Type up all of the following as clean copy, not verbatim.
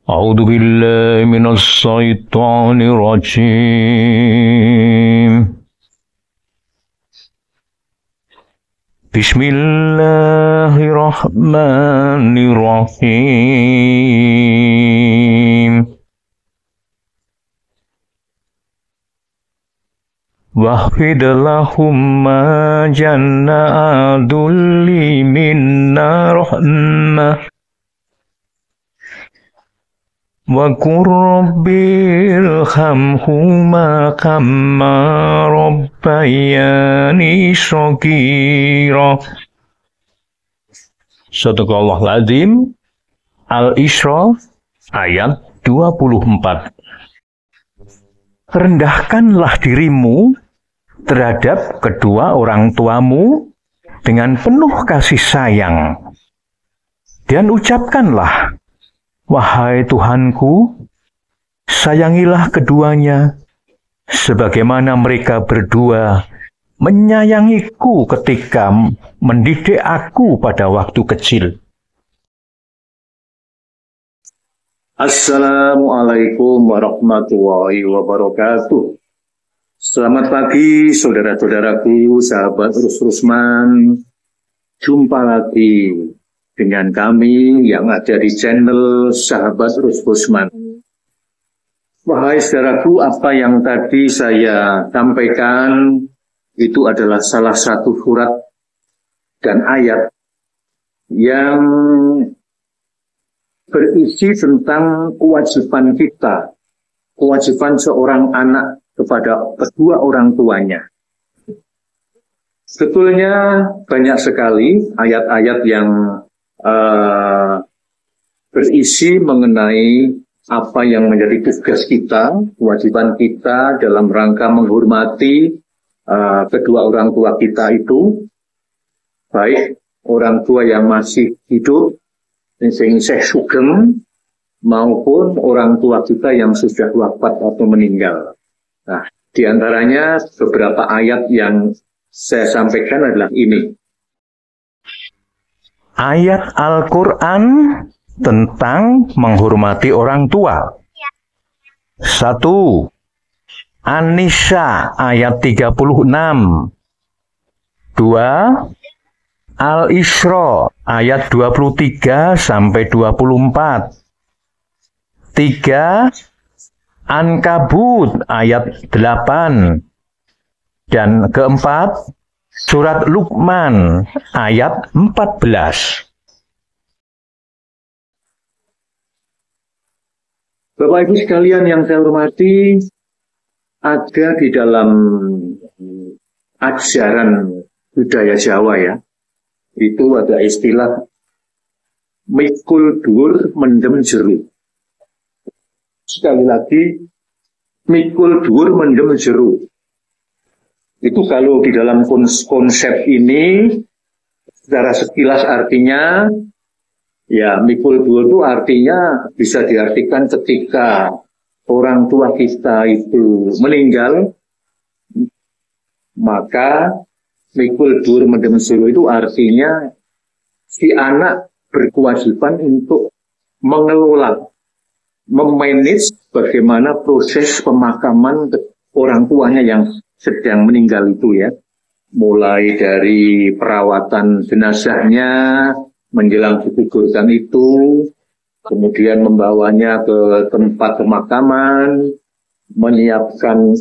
أعوذ بالله من الشيطان الرجيم. بسم الله الرحمن الرحيم. واخفض لهما جناح الذل من الرحمة وقل رب ارحمهما كما ربياني صغيرا. Shadaqallahul Adzim. Al-Isra ayat 24. Rendahkanlah dirimu terhadap kedua orang tuamu dengan penuh kasih sayang dan ucapkanlah, wahai Tuhanku, sayangilah keduanya sebagaimana mereka berdua menyayangiku ketika mendidik aku pada waktu kecil. Assalamualaikum warahmatullahi wabarakatuh. Selamat pagi saudara-saudaraku, sahabat Rusman. Jumpa lagi dengan kami yang ada di channel Sahabat Rusman. Wahai saudaraku, apa yang tadi saya sampaikan itu adalah salah satu surat dan ayat yang berisi tentang kewajiban kita, kewajiban seorang anak kepada kedua orang tuanya. Sebetulnya banyak sekali ayat-ayat yang berisi mengenai apa yang menjadi tugas kita, kewajiban kita dalam rangka menghormati kedua orang tua kita itu, baik orang tua yang masih hidup, sing isih sugeng, maupun orang tua kita yang sudah wafat atau meninggal. Nah, diantaranya beberapa ayat yang saya sampaikan adalah ini. Ayat Al-Quran tentang menghormati orang tua. 1. An-Nisa ayat 36. 2. Al-Isra ayat 23 sampai 24. 3. Ankabut ayat 8. Dan keempat, surat Luqman ayat 14. Bapak Ibu sekalian yang saya hormati, ada di dalam ajaran budaya Jawa ya, itu ada istilah mikul dur mendem jeru. Sekali lagi, mikul dur mendem jeru. Itu kalau di dalam konsep ini, secara sekilas artinya, ya mikul dur itu artinya bisa diartikan ketika orang tua kita itu meninggal, maka mikul dur mendem jeru itu artinya si anak berkewajiban untuk mengelola, memanage bagaimana proses pemakaman orang tuanya yang sedang meninggal itu ya. Mulai dari perawatan jenazahnya, menjelang dikuburkan itu, kemudian membawanya ke tempat pemakaman, menyiapkan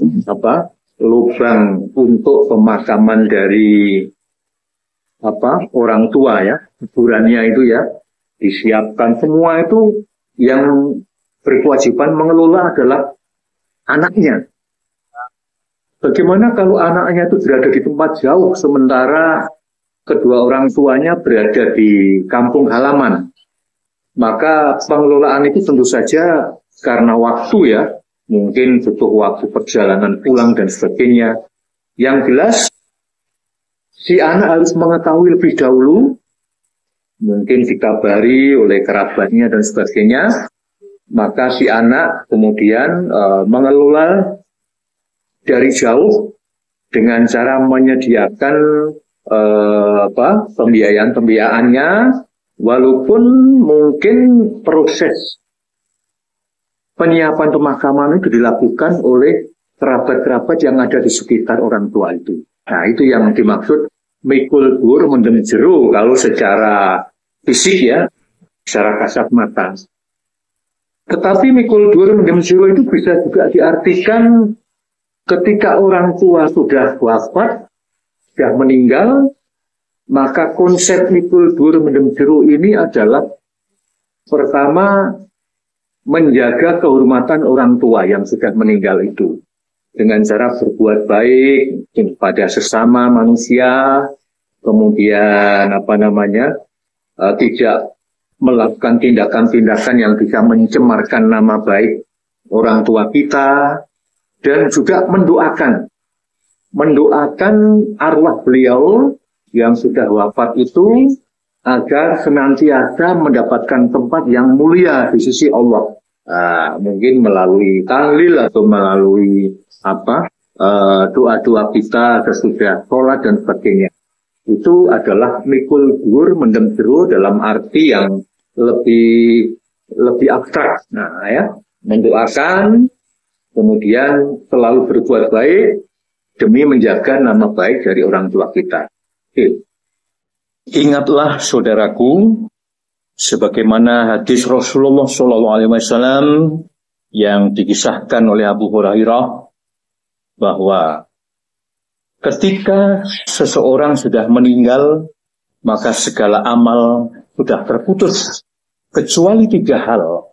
lubang untuk pemakaman dari orang tua ya, kuburannya itu ya, disiapkan. Semua itu yang berkewajiban mengelola adalah anaknya. Bagaimana kalau anaknya itu berada di tempat jauh, sementara kedua orang tuanya berada di kampung halaman? Maka pengelolaan itu tentu saja karena waktu ya, mungkin butuh waktu perjalanan pulang dan sebagainya. Yang jelas, si anak harus mengetahui lebih dahulu, mungkin dikabari oleh kerabatnya dan sebagainya, maka si anak kemudian mengelola dari jauh dengan cara menyediakan pembiayaan-pembiayaannya, walaupun mungkin proses penyiapan pemakaman itu dilakukan oleh kerabat-kerabat yang ada di sekitar orang tua itu. Nah, itu yang dimaksud mikul dur mendem jero kalau secara fisik ya, secara kasat mata. Tetapi mikul dur mendem jero itu bisa juga diartikan ketika orang tua sudah wafat, sudah meninggal, maka konsep mikul dur mendem jero ini adalah pertama menjaga kehormatan orang tua yang sudah meninggal itu dengan cara berbuat baik kepada sesama manusia, kemudian tidak melakukan tindakan-tindakan yang bisa mencemarkan nama baik orang tua kita, dan juga mendoakan arwah beliau yang sudah wafat itu agar senantiasa mendapatkan tempat yang mulia di sisi Allah. Mungkin melalui tahlil atau melalui doa-doa kita sesudah sholat dan sebagainya. Itu adalah mikul dur mendem jero dalam arti yang lebih abstrak. Nah, ya, mendoakan, kemudian selalu berbuat baik demi menjaga nama baik dari orang tua kita. Oke. Ingatlah saudaraku, sebagaimana hadis Rasulullah SAW yang dikisahkan oleh Abu Hurairah, bahwa ketika seseorang sudah meninggal, maka segala amal sudah terputus, kecuali 3 hal.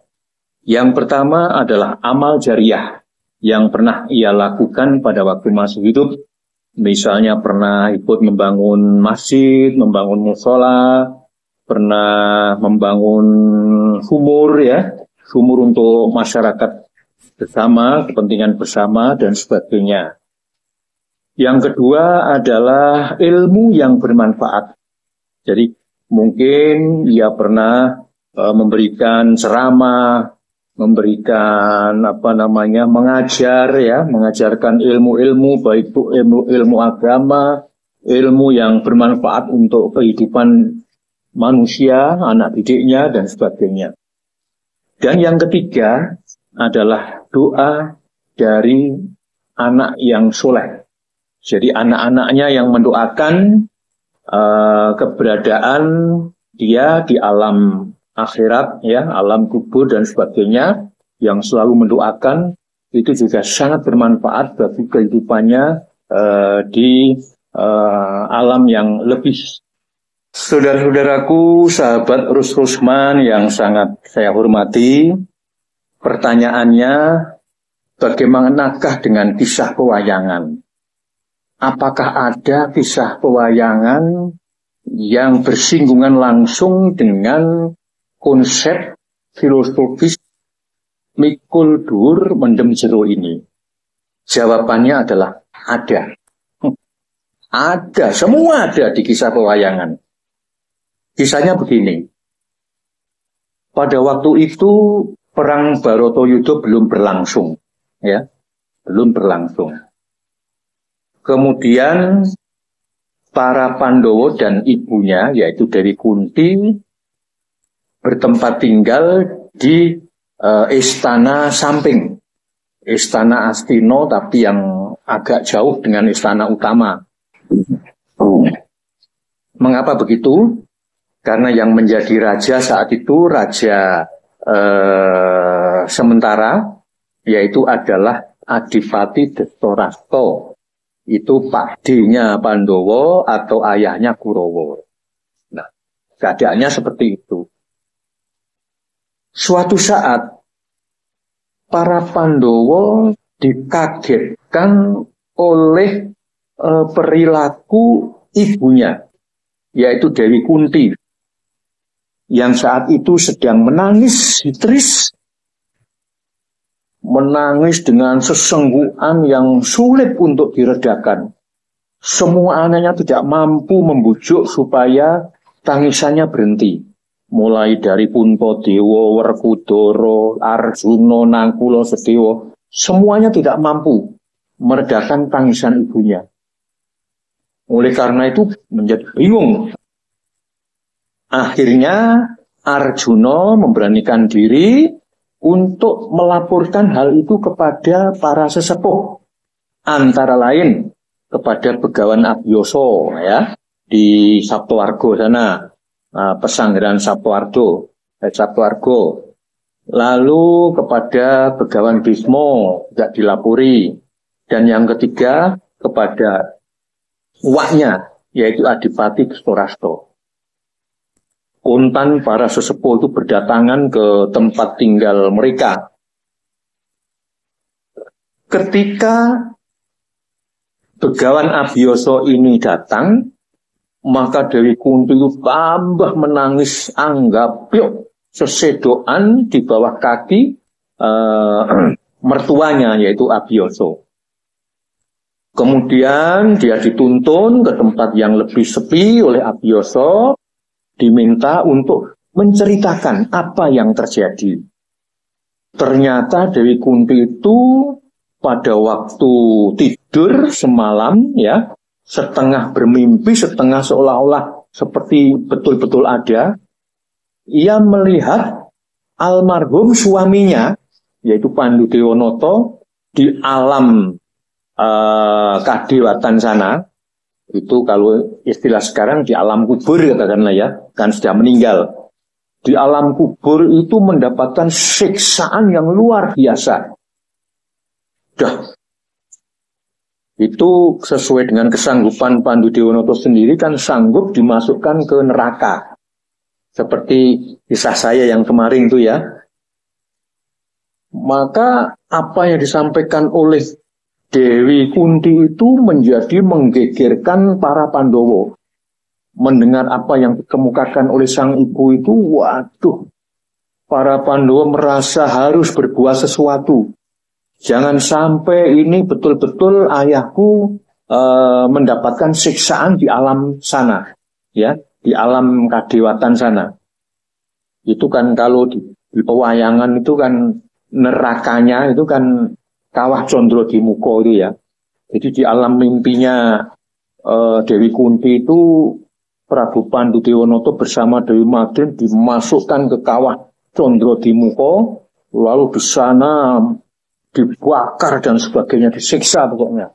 Yang pertama adalah amal jariah yang pernah ia lakukan pada waktu masih hidup. Misalnya pernah ikut membangun masjid, membangun mushola, pernah membangun sumur untuk masyarakat bersama, kepentingan bersama, dan sebagainya. Yang kedua adalah ilmu yang bermanfaat. Jadi mungkin ia pernah memberikan ceramah, memberikan mengajarkan ilmu-ilmu, baik itu ilmu agama, ilmu yang bermanfaat untuk kehidupan manusia, anak didiknya, dan sebagainya. Dan yang ketiga adalah doa dari anak yang soleh. Jadi anak-anaknya yang mendoakan keberadaan dia di alam akhirat, ya, alam kubur dan sebagainya, yang selalu mendoakan, itu juga sangat bermanfaat bagi kehidupannya di alam yang lebih. Saudara-saudaraku, sahabat Rusman yang sangat saya hormati, pertanyaannya, bagaimanakah dengan kisah pewayangan? Apakah ada kisah pewayangan yang bersinggungan langsung dengan konsep filosofis mikul dur mendem jero ini? Jawabannya adalah ada. Ada, semua ada di kisah pewayangan. Kisahnya begini. Pada waktu itu perang Bharatayuddha belum berlangsung, ya, belum berlangsung. Kemudian para Pandawa dan ibunya, yaitu Dewi Kunti, bertempat tinggal di istana samping, istana Astino, tapi yang agak jauh dengan istana utama. Mengapa begitu? Karena yang menjadi raja saat itu, raja sementara, yaitu adalah Adipati Dhestaraஷ்tra. Itu pakdenya Pandawa atau ayahnya Kurawa. Nah, keadaannya seperti itu. Suatu saat, para Pandawa dikagetkan oleh perilaku ibunya, yaitu Dewi Kunti, yang saat itu sedang menangis histeris, menangis dengan sesenggukan yang sulit untuk diredakan. Semua anaknya tidak mampu membujuk supaya tangisannya berhenti. Mulai dari Puntadewa, Werkudara, Arjuna, Nakula, Sedewa, semuanya tidak mampu meredakan tangisan ibunya. Oleh karena itu menjadi bingung. Akhirnya Arjuna memberanikan diri untuk melaporkan hal itu kepada para sesepuh, antara lain kepada Begawan Abiyasa ya di Saptowarga sana, Pesanggeran Saptowarga, lalu kepada Begawan Bisma tidak dilapori, dan yang ketiga kepada uaknya yaitu Adipati Kustorastra. Kontan para sesepuh itu berdatangan ke tempat tinggal mereka. Ketika Begawan Abiyasa ini datang, maka Dewi Kunti itu tambah menangis anggapyuk sesedoan di bawah kaki mertuanya yaitu Abiyasa. Kemudian dia dituntun ke tempat yang lebih sepi oleh Abiyasa, diminta untuk menceritakan apa yang terjadi. Ternyata Dewi Kunti itu pada waktu tidur semalam ya, setengah bermimpi, setengah seolah-olah seperti betul-betul ada, ia melihat almarhum suaminya yaitu Pandu Dewanoto di alam kadewatan sana. Itu kalau istilah sekarang di alam kubur katakanlah ya, kan sudah meninggal. Di alam kubur itu mendapatkan siksaan yang luar biasa. Itu sesuai dengan kesanggupan Pandu Dewanoto sendiri, kan sanggup dimasukkan ke neraka. Seperti kisah saya yang kemarin itu ya. Maka apa yang disampaikan oleh Dewi Kunti itu menjadi menggegerkan para Pandowo. Mendengar apa yang dikemukakan oleh sang ibu itu, waduh, para Pandowo merasa harus berbuat sesuatu. Jangan sampai ini betul-betul ayahku mendapatkan siksaan di alam sana, ya, di alam kadewatan sana. Itu kan kalau di pewayangan itu kan nerakanya itu kan Kawah Condro Dimuka itu ya. Jadi di alam mimpinya Dewi Kunti itu Prabu Pandu Dewanoto bersama Dewi Madrin dimasukkan ke Kawah Condro Dimuka, lalu di sana dibakar dan sebagainya, disiksa pokoknya.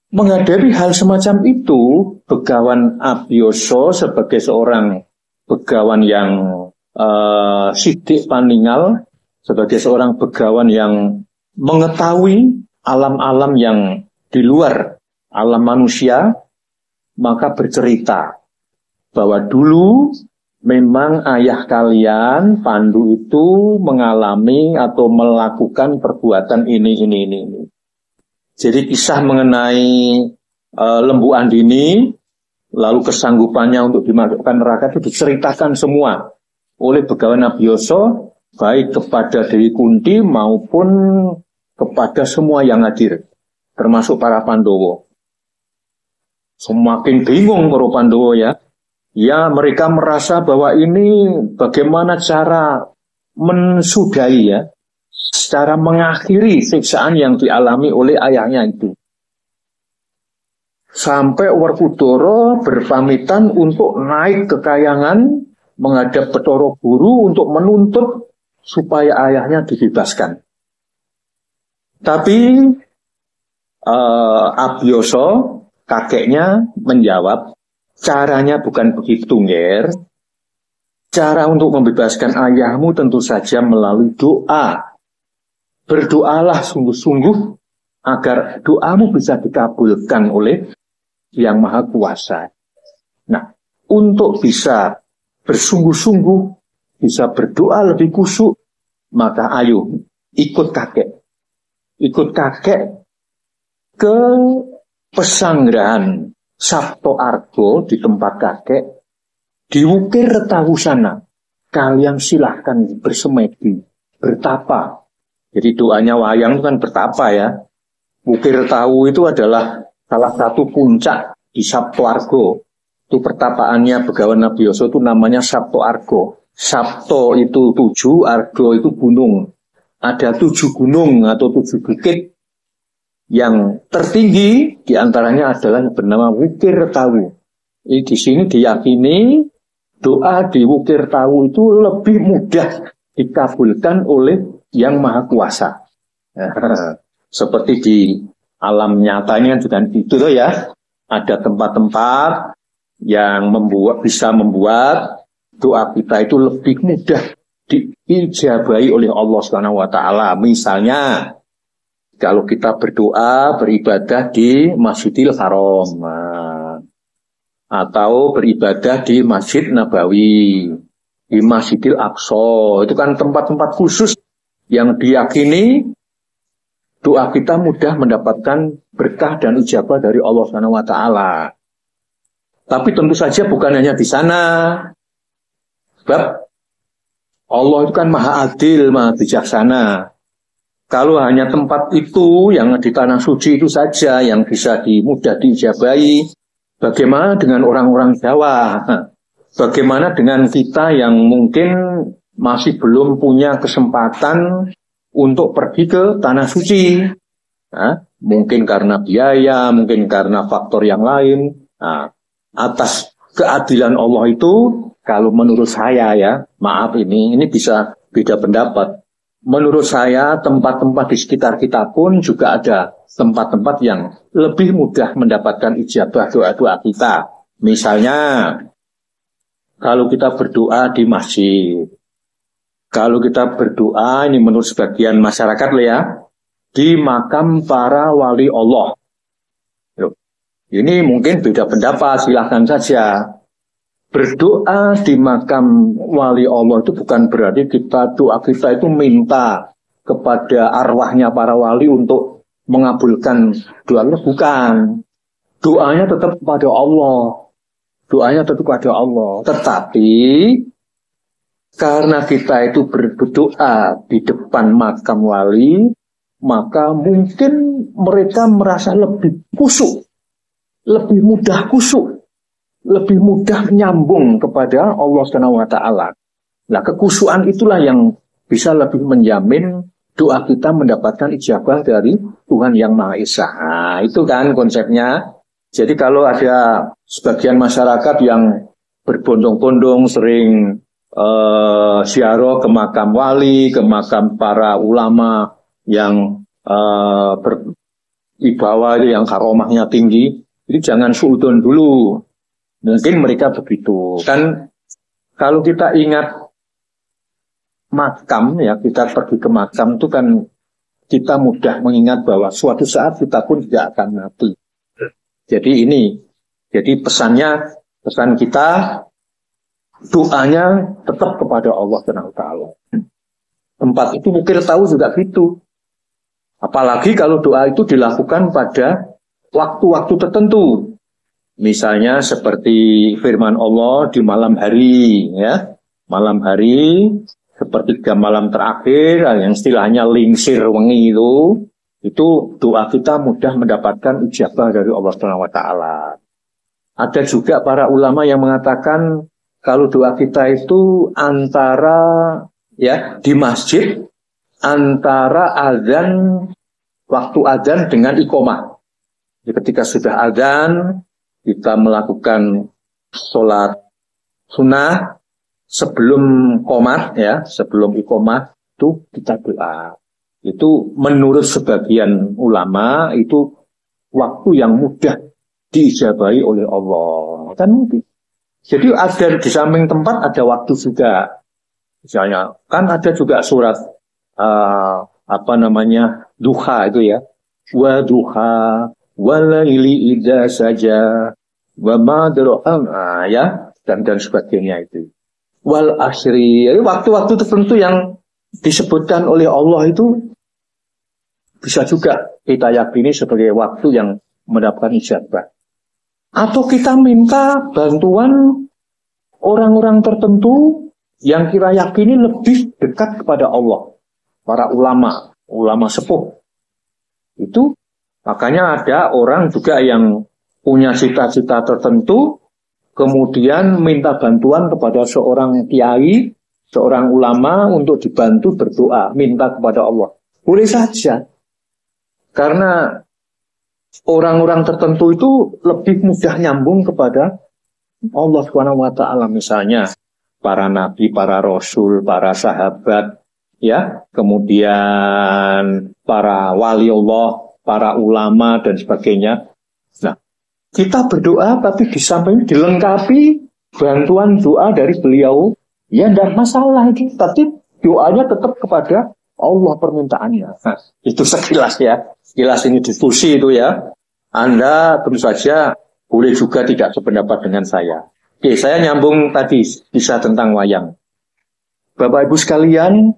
Menghadapi hal semacam itu, Begawan Abiyasa sebagai seorang begawan yang sidik paningal, sebagai seorang begawan yang mengetahui alam-alam yang di luar alam manusia, maka bercerita bahwa dulu memang ayah kalian Pandu itu mengalami atau melakukan perbuatan ini. Jadi kisah mengenai Lembu Andini, lalu kesanggupannya untuk dimasukkan neraka itu diceritakan semua oleh Begawan Abiyasa, baik kepada Dewi Kunti maupun kepada semua yang hadir, termasuk para Pandowo. Semakin bingung para Pandowo ya. Ya, mereka merasa bahwa ini bagaimana cara mensudahi ya, cara mengakhiri siksaan yang dialami oleh ayahnya itu. Sampai Werkudara berpamitan untuk naik ke Kahyangan menghadap Bathara Guru untuk menuntut supaya ayahnya dibebaskan. Tapi Abiyasa kakeknya menjawab, caranya bukan begitu, Nger. Cara untuk membebaskan ayahmu tentu saja melalui doa. Berdoalah sungguh-sungguh agar doamu bisa dikabulkan oleh Yang Maha Kuasa. Nah, untuk bisa bersungguh-sungguh, bisa berdoa lebih khusyuk, maka ayo ikut kakek. Ikut kakek ke Pesanggerahan Saptowarga di tempat kakek, di Wukir Retawu sana. Kalian silahkan bersemedi, bertapa. Jadi doanya wayang itu kan bertapa ya. Wukir Retawu itu adalah salah satu puncak di Saptowarga. Itu pertapaannya Begawan Abiyasa itu namanya Saptowarga. Sapto itu 7, Arga itu gunung. Ada 7 gunung atau 7 bukit. Yang tertinggi diantaranya adalah yang bernama Wukir Retawu. Di sini diyakini doa di Wukir Tawu itu lebih mudah dikabulkan oleh Yang Maha Kuasa. Seperti di alam nyata ini kan juga gitu loh ya. Ada tempat-tempat yang bisa membuat doa kita itu lebih mudah diijabahi oleh Allah Subhanahu wa taala. Misalnya kalau kita berdoa beribadah di Masjidil Haram, atau beribadah di Masjid Nabawi, di Masjidil Aqsa, itu kan tempat-tempat khusus yang diyakini doa kita mudah mendapatkan berkah dan ijabah dari Allah Subhanahu wa taala. Tapi tentu saja bukan hanya di sana. Sebab Allah itu kan Maha Adil, Maha Bijaksana. Kalau hanya tempat itu yang di tanah suci itu saja yang bisa mudah diijabahi, bagaimana dengan orang-orang Jawa? Bagaimana dengan kita yang mungkin masih belum punya kesempatan untuk pergi ke tanah suci? Mungkin karena biaya, mungkin karena faktor yang lain. Atas keadilan Allah itu, kalau menurut saya ya, maaf ini bisa beda pendapat. Menurut saya tempat-tempat di sekitar kita pun juga ada tempat-tempat yang lebih mudah mendapatkan ijabah doa-doa kita. Misalnya, kalau kita berdoa di masjid, kalau kita berdoa, ini menurut sebagian masyarakat ya, di makam para wali Allah. Ini mungkin beda pendapat, silahkan saja. Berdoa di makam wali Allah itu bukan berarti doa kita itu minta kepada arwahnya para wali untuk mengabulkan doa kita, bukan. Doanya tetap kepada Allah. Doanya tetap kepada Allah. Tetapi karena kita itu berdoa di depan makam wali, maka mungkin mereka merasa lebih khusyuk, lebih mudah khusyuk, lebih mudah nyambung kepada Allah Subhanahu wa taala. Nah, kekhusyukan itulah yang bisa lebih menjamin doa kita mendapatkan ijabah dari Tuhan Yang Maha Esa. Nah, itu kan konsepnya. Jadi kalau ada sebagian masyarakat yang berbondong-bondong sering ziarah ke makam wali, ke makam para ulama yang beribawa itu yang karomahnya tinggi, jadi jangan suudon dulu. Mungkin mereka begitu. Kan kalau kita ingat makam ya, kita pergi ke makam itu kan kita mudah mengingat bahwa suatu saat kita pun tidak akan mati. Jadi pesan kita doanya tetap kepada Allah Subhanahu wa taala. Tempat itu Wukir Tawu juga gitu. Apalagi kalau doa itu dilakukan pada waktu-waktu tertentu. Misalnya seperti firman Allah di malam hari, ya. Malam hari, sepertiga malam terakhir, yang istilahnya lingsir wengi itu doa kita mudah mendapatkan ijabah dari Allah Subhanahu wa taala. Ada juga para ulama yang mengatakan kalau doa kita itu antara ya di masjid antara azan, waktu azan dengan iqomah. Jadi ketika sudah azan, kita melakukan sholat sunnah sebelum qomat ya, sebelum iqomah itu kita doa. Itu menurut sebagian ulama itu waktu yang mudah diijabahi oleh Allah. Kan mungkin. Jadi ada di samping tempat ada waktu juga. Misalnya kan ada juga surat duha itu ya. Wa duha walaili idza saja wa ma ya dan sebagainya itu. Wal asri, waktu-waktu tertentu yang disebutkan oleh Allah itu bisa juga kita yakini sebagai waktu yang mendapatkan ijabah. Atau kita minta bantuan orang-orang tertentu yang kita yakini lebih dekat kepada Allah. Para ulama sepuh. Itu makanya ada orang juga yang punya cita-cita tertentu, kemudian minta bantuan kepada seorang kiai, seorang ulama untuk dibantu berdoa, minta kepada Allah. Boleh saja. Karena orang-orang tertentu itu lebih mudah nyambung kepada Allah Subhanahu wa taala, misalnya para nabi, para rasul, para sahabat, ya, kemudian para wali Allah, para ulama dan sebagainya. Nah, kita berdoa tapi di samping dilengkapi bantuan doa dari beliau. Ya, tidak masalah itu, tapi doanya tetap kepada Allah permintaannya. Nah, itu sekilas ya. Sekilas ini diskusi itu ya. Anda tentu saja boleh juga tidak sependapat dengan saya. Oke, saya nyambung tadi kisah tentang wayang. Bapak Ibu sekalian,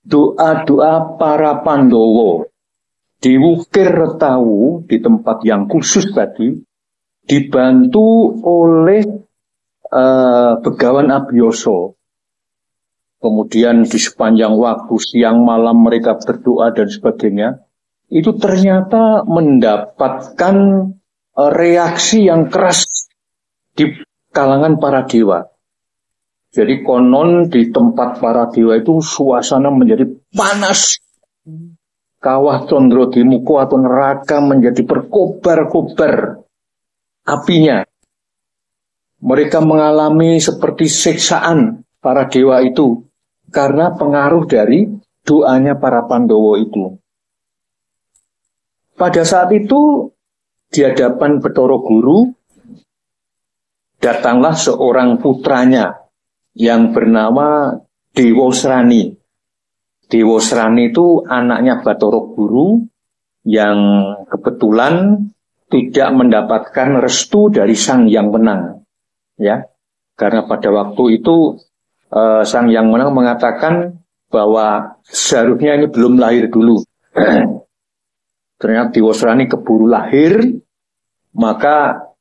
doa-doa para Pandowo di Wukir Retawu, di tempat yang khusus tadi, dibantu oleh Begawan Abioso. Kemudian di sepanjang waktu siang malam mereka berdoa dan sebagainya, itu ternyata mendapatkan reaksi yang keras di kalangan para dewa. Jadi konon di tempat para dewa itu suasana menjadi panas. Kawah Condrogimuko atau neraka menjadi berkobar-kobar apinya. Mereka mengalami seperti siksaan para dewa itu karena pengaruh dari doanya para Pandowo itu. Pada saat itu di hadapan Bathara Guru datanglah seorang putranya yang bernama Dewasrani. Dewasrani itu anaknya Bathara Guru yang kebetulan tidak mendapatkan restu dari Sang Yang Menang. Ya, karena pada waktu itu Sang Yang Menang mengatakan bahwa seharusnya ini belum lahir dulu. Ternyata Dewasrani keburu lahir, maka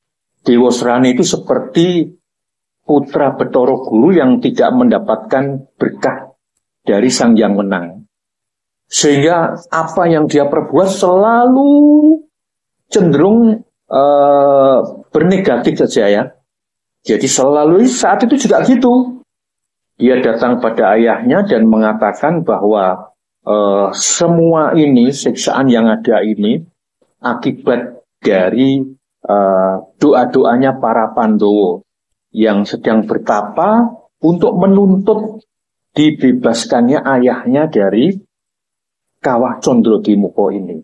Dewasrani itu seperti putra Bathara Guru yang tidak mendapatkan berkah dari Sang Yang Menang. Sehingga apa yang dia perbuat selalu cenderung bernegatif saja ya. Jadi selalu saat itu juga gitu. Dia datang pada ayahnya dan mengatakan bahwa semua ini, siksaan yang ada ini, akibat dari doa-doanya para Pandowo yang sedang bertapa untuk menuntut dibebaskannya ayahnya dari Kawah Condrogimuko ini.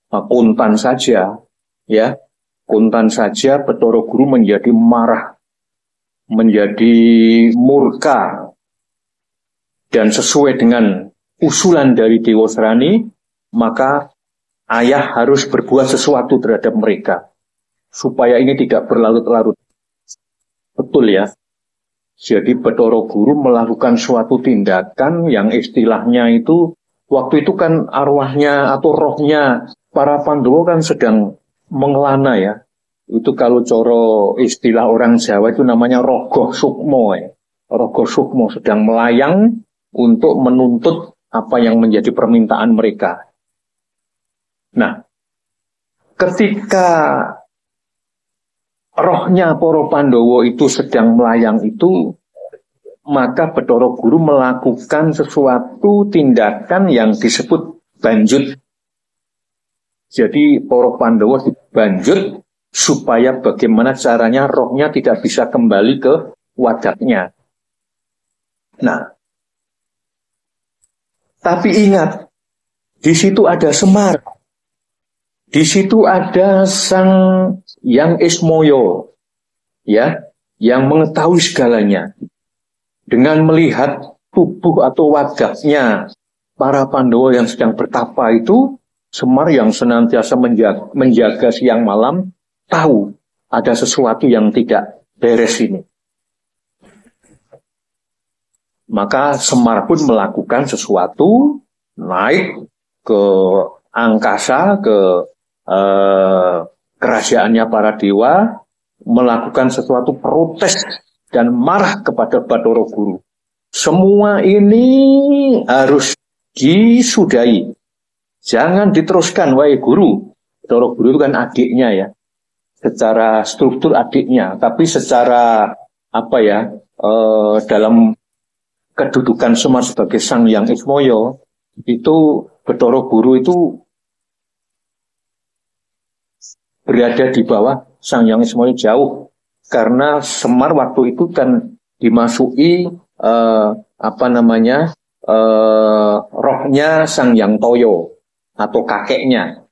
Nah, kontan saja, ya, kontan saja Bathara Guru menjadi marah, menjadi murka, dan sesuai dengan usulan dari Dewasrani, maka ayah harus berbuat sesuatu terhadap mereka supaya ini tidak berlarut-larut. Betul ya. Jadi Bathara Guru melakukan suatu tindakan yang istilahnya itu, waktu itu kan arwahnya atau rohnya para Pandowo kan sedang mengelana ya. Itu kalau coro istilah orang Jawa itu namanya rogoh sukmo ya. Rogoh sukmo sedang melayang untuk menuntut apa yang menjadi permintaan mereka. Nah, ketika rohnya para Pandowo itu sedang melayang itu, maka Bathara Guru melakukan sesuatu tindakan yang disebut banjut. Jadi para Pandowo dibanjut supaya bagaimana caranya rohnya tidak bisa kembali ke wadaknya. Nah, tapi ingat, di situ ada Semar. Di situ ada Sang Yang Ismoyo, ya, yang mengetahui segalanya. Dengan melihat tubuh atau wadaknya para Pandowo yang sedang bertapa itu, Semar yang senantiasa menjaga siang malam, tahu ada sesuatu yang tidak beres ini. Maka Semar pun melakukan sesuatu, naik ke angkasa, ke kerajaannya para dewa, melakukan sesuatu protes dan marah kepada Bathara Guru. Semua ini harus disudahi. Jangan diteruskan, wahai guru. Bathara Guru itu kan adiknya ya. Secara struktur adiknya, tapi secara apa ya, dalam kedudukan Semar sebagai Sang Yang Ismoyo, itu Bathara Guru itu berada di bawah Sang Yang Ismoyo jauh. karena Semar waktu itu kan dimasuki rohnya Sang Hyang Toyo atau kakeknya,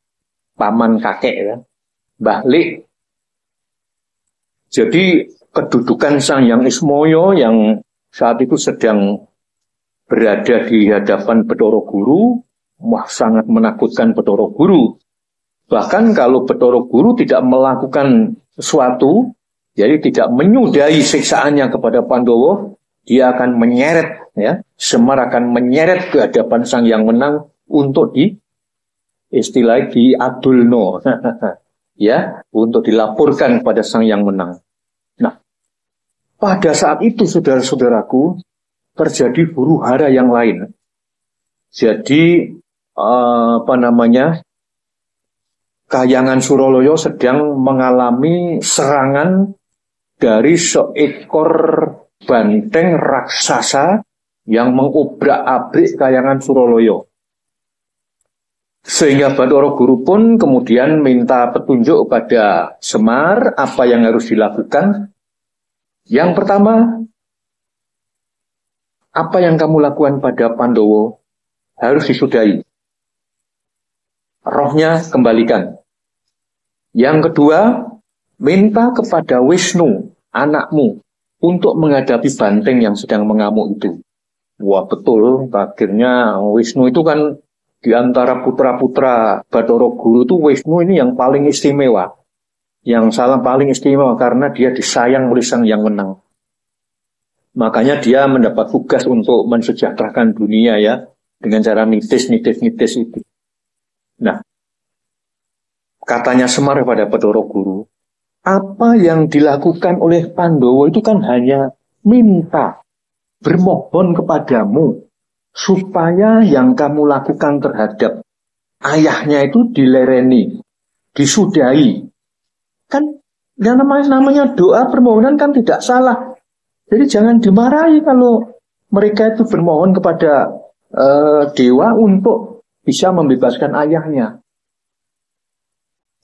paman kakek ya, Mbah Lik. Jadi kedudukan Sang Hyang Ismoyo yang saat itu sedang berada di hadapan Bathara Guru, sangat menakutkan Bathara Guru. Bahkan kalau Bathara Guru tidak melakukan sesuatu, jadi tidak menyudahi siksaannya kepada Pandhawa, dia akan menyeret, ya, Semar akan menyeret ke hadapan Sang Hyang Wenang untuk istilahnya diadulno, ya, untuk dilaporkan kepada Sang Hyang Wenang. Nah, pada saat itu saudara-saudaraku, terjadi huru-hara yang lain. Jadi Kahyangan Suralaya sedang mengalami serangan dari seekor banteng raksasa yang mengobrak-abrik Kahyangan Suralaya. Sehingga Bathara Guru pun kemudian minta petunjuk pada Semar apa yang harus dilakukan. Yang pertama, apa yang kamu lakukan pada Pandhawa harus disudahi. Rohnya kembalikan. Yang kedua, minta kepada Wisnu, anakmu, untuk menghadapi banteng yang sedang mengamuk itu. Wah, betul. Akhirnya Wisnu itu kan di antara putra-putra Bathara Guru itu Wisnu ini yang paling istimewa. Yang paling istimewa karena dia disayang oleh Sang Hyang Wenang. Makanya dia mendapat tugas untuk mensejahterakan dunia ya, dengan cara nitis itu. Nah, katanya Semar pada Bathara Guru, apa yang dilakukan oleh Pandhawa itu kan hanya minta, bermohon kepadamu, supaya yang kamu lakukan terhadap ayahnya itu dilereni, disudahi. Kan yang namanya doa permohonan kan tidak salah. Jadi jangan dimarahi kalau mereka itu bermohon kepada dewa untuk bisa membebaskan ayahnya.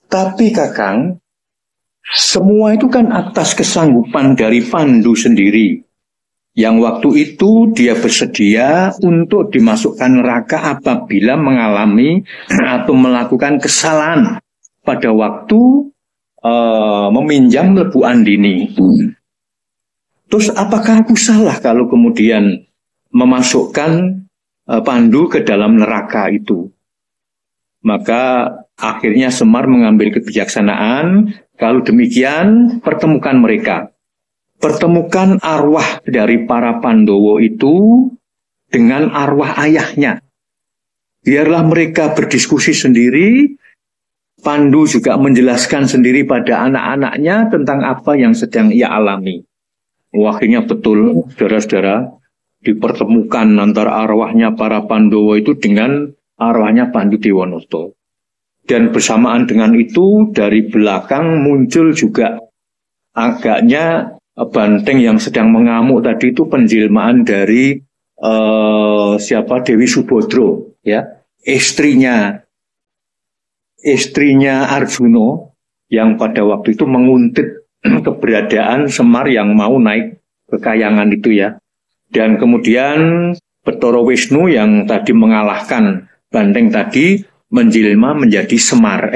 Tapi Kakang, semua itu kan atas kesanggupan dari Pandu sendiri. Yang waktu itu dia bersedia untuk dimasukkan neraka apabila mengalami atau melakukan kesalahan pada waktu meminjam Lebu Andini. Terus apakah aku salah kalau kemudian memasukkan Pandu ke dalam neraka itu? Maka akhirnya Semar mengambil kebijaksanaan, kalau demikian pertemukan mereka. Pertemukan arwah dari para Pandhawa itu dengan arwah ayahnya. Biarlah mereka berdiskusi sendiri, Pandu juga menjelaskan sendiri pada anak-anaknya tentang apa yang sedang ia alami. Akhirnya betul, saudara-saudara, dipertemukan antara arwahnya para Pandhawa itu dengan arwahnya Pandu Dewanoto. Dan bersamaan dengan itu, dari belakang muncul juga agaknya banteng yang sedang mengamuk tadi itu penjelmaan dari Dewi Subodro, ya, istrinya Arjuna yang pada waktu itu menguntit keberadaan Semar yang mau naik ke Kahyangan itu ya. Dan kemudian Bathara Wisnu yang tadi mengalahkan banteng tadi menjelma menjadi Semar,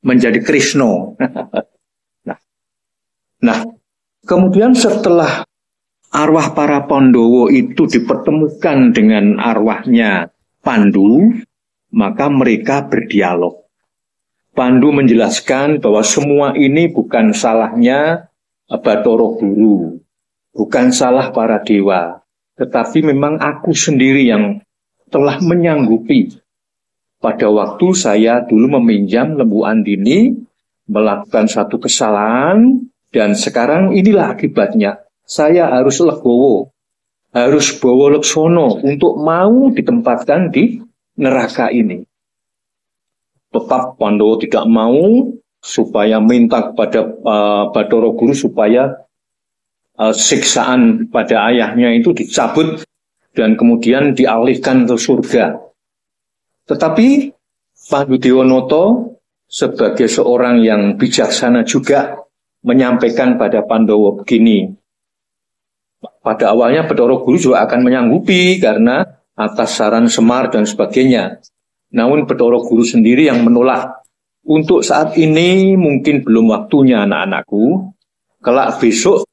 menjadi Krishna. Nah, kemudian setelah arwah para Pandhawa itu dipertemukan dengan arwahnya Pandu, maka mereka berdialog. Pandu menjelaskan bahwa semua ini bukan salahnya Bathara Guru, bukan salah para dewa, tetapi memang aku sendiri yang telah menyanggupi. Pada waktu saya dulu meminjam Lembu Andini, melakukan satu kesalahan, dan sekarang inilah akibatnya. Saya harus legowo, harus bawa leksono untuk mau ditempatkan di neraka ini. Tetap Pandhawa tidak mau, supaya minta kepada Bathara Guru supaya siksaan pada ayahnya itu dicabut dan kemudian dialihkan ke surga. Tetapi Pandu Dewanoto sebagai seorang yang bijaksana juga, menyampaikan pada Pandowo begini. Pada awalnya Bathara Guru juga akan menyanggupi karena atas saran Semar dan sebagainya. Namun Bathara Guru sendiri yang menolak. Untuk saat ini mungkin belum waktunya anak-anakku. Kelak besok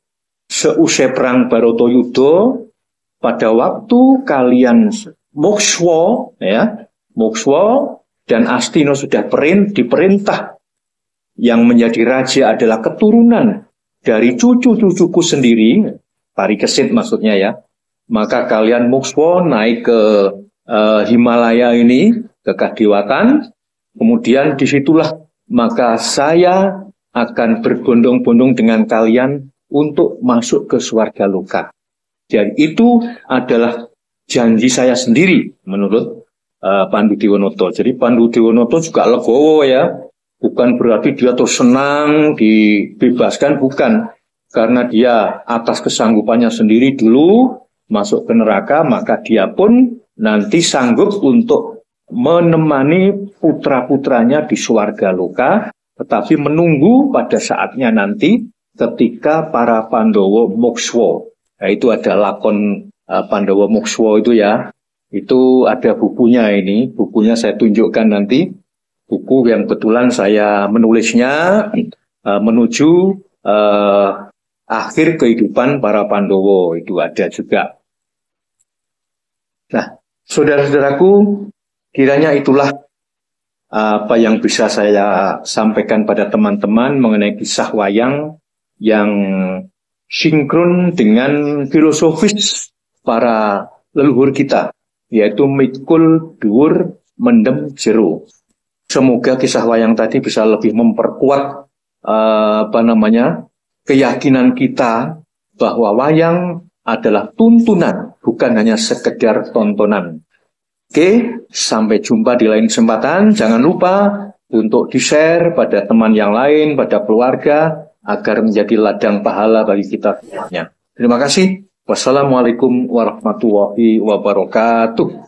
seusai perang Bharatayuddha, pada waktu kalian mokswa, ya, mokswa dan Astina sudah diperintah, yang menjadi raja adalah keturunan dari cucu-cucuku sendiri, Parikesit maksudnya ya, maka kalian mokswa naik ke Himalaya ini, ke Kadewatan, kemudian disitulah maka saya akan berbondong-bondong dengan kalian untuk masuk ke Swarga Loka. Dan itu adalah janji saya sendiri menurut Pandu Dewanoto. Jadi Pandu Dewanoto juga legowo ya. Bukan berarti dia tuh senang dibebaskan, bukan. Karena dia atas kesanggupannya sendiri dulu masuk ke neraka, maka dia pun nanti sanggup untuk menemani putra-putranya di Swarga Loka, tetapi menunggu pada saatnya nanti ketika para Pandowo mokswa. Nah, itu ada lakon Pandowo mokswa itu ya. Itu ada bukunya ini. Bukunya saya tunjukkan nanti. Buku yang kebetulan saya menulisnya menuju akhir kehidupan para Pandowo. Itu ada juga. Nah, saudara-saudaraku, kiranya itulah apa yang bisa saya sampaikan pada teman-teman mengenai kisah wayang yang sinkron dengan filosofis para leluhur kita, yaitu mikul dhuwur mendem jero. Semoga kisah wayang tadi bisa lebih memperkuat keyakinan kita bahwa wayang adalah tuntunan, bukan hanya sekedar tontonan. Oke, sampai jumpa di lain kesempatan. Jangan lupa untuk di-share pada teman yang lain, pada keluarga, agar menjadi ladang pahala bagi kita semuanya. Terima kasih. Wassalamualaikum warahmatullahi wabarakatuh.